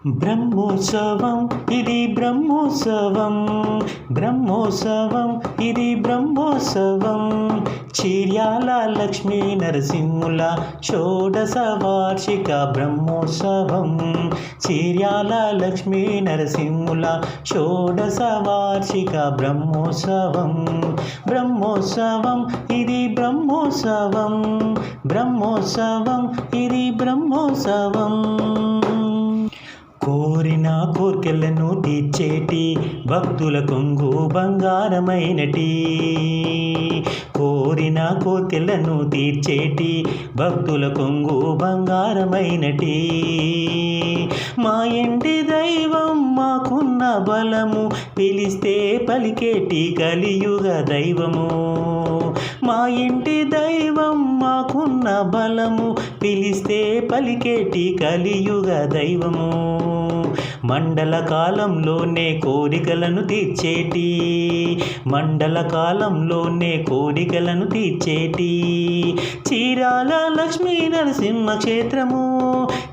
బ్రహ్మోత్సవం ఇది బ్రహ్మోత్సవం, బ్రహ్మోత్సవం ఇది బ్రహ్మోత్సవం. చిర్యాల లక్ష్మీ నరసింహుల షోడశ వార్షిక బ్రహ్మోత్సవం. చిర్యాల లక్ష్మీ నరసింహుల షోడశ వార్షిక బ్రహ్మోత్సవం. బ్రహ్మోత్సవం ఇది బ్రహ్మోత్సవం, బ్రహ్మోత్సవం ఇది బ్రహ్మోత్సవం. కోరిన కోర్కెలను తీర్చేటి భక్తుల కొంగు బంగారమైనటి, కోరిన కోర్కెలను తీర్చేటి భక్తుల కొంగు బంగారమైనటి. మా ఇంటి దైవం మాకున్న బలము, పిలిస్తే పలికేటి కలియుగ దైవము. మా ఇంటి దైవం మాకున్న బలము, పిలిస్తే పలికేటి కలియుగ దైవము. మండల కాలంలోనే కోరికలను తీర్చేటి, మండల కాలంలోనే కోరికలను తీర్చేటి చీరాల లక్ష్మీ నరసింహ క్షేత్రము,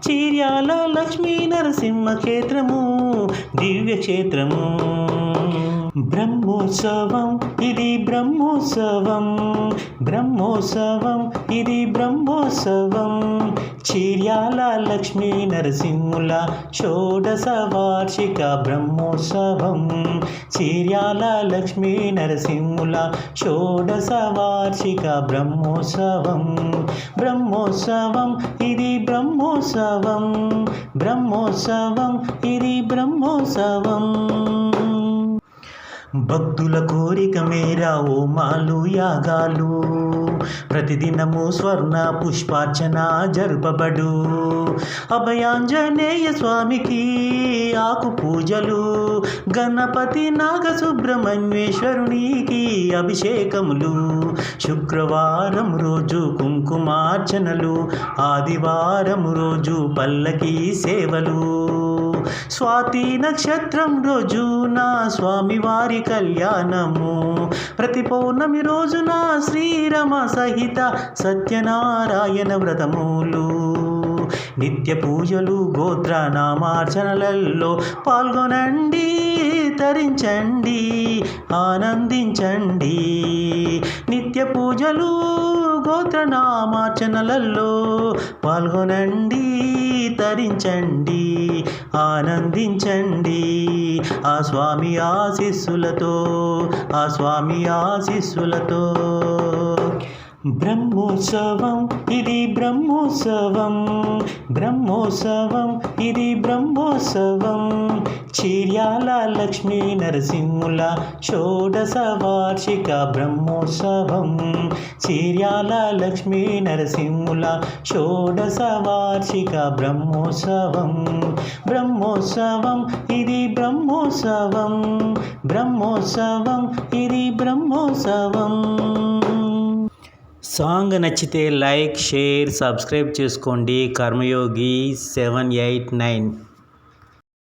చీర్యాల లక్ష్మీ నరసింహ క్షేత్రము దివ్య క్షేత్రము. బ్రహ్మోత్సవం ఇది బ్రహ్మోత్సవం, బ్రహ్మోత్సవం ఇది బ్రహ్మోత్సవం. చిర్యాల లక్ష్మీ నరసింహుల షోడశ వార్షిక బ్రహ్మోత్సవం. చిర్యాల లక్ష్మీ నరసింహుల షోడశ వార్షిక బ్రహ్మోత్సవం. బ్రహ్మోత్సవం ఇది బ్రహ్మోత్సవం, బ్రహ్మోత్సవం ఇది బ్రహ్మోత్సవం. భక్తుల కోరిక మేర హోమాలు యాగాలు, ప్రతిదినము స్వర్ణ పుష్పార్చన జరుపబడు. అభయాంజనేయ స్వామికి ఆకు పూజలు, గణపతి నాగసుబ్రహ్మణ్యేశ్వరునికి అభిషేకములు. శుక్రవారం రోజు కుంకుమార్చనలు, ఆదివారం రోజు పల్లకి సేవలు. స్వాతి నక్షత్రం రోజున స్వామివారి కళ్యాణము, ప్రతి పౌర్ణమి రోజున శ్రీరమ సహిత సత్యనారాయణ వ్రతములు. నిత్య పూజలు గోత్ర నామార్చనలలో పాల్గొనండి, తరించండి, ఆనందించండి. నిత్య పూజలు గోత్ర నామార్చనలలో పాల్గొనండి, తరించండి, ఆనందించండి. ఆ స్వామి ఆశీస్సులతో, ఆ స్వామి ఆశీస్సులతో. బ్రహ్మోత్సవం ఇది బ్రహ్మోత్సవం, బ్రహ్మోత్సవం ఇది బ్రహ్మోత్సవం. చిర్యాల లక్ష్మీ నరసింహుల షోడశ వార్షిక బ్రహ్మోత్సవం. చిర్యాల లక్ష్మీ నరసింహుల షోడశ వార్షిక బ్రహ్మోత్సవం. బ్రహ్మోత్సవం ఇది బ్రహ్మోత్సవం, బ్రహ్మోత్సవం ఇది బ్రహ్మోత్సవం. సాంగ్ నచ్చితే లైక్, షేర్, సబ్స్క్రైబ్ చేసుకోండి. కర్మయోగి 789.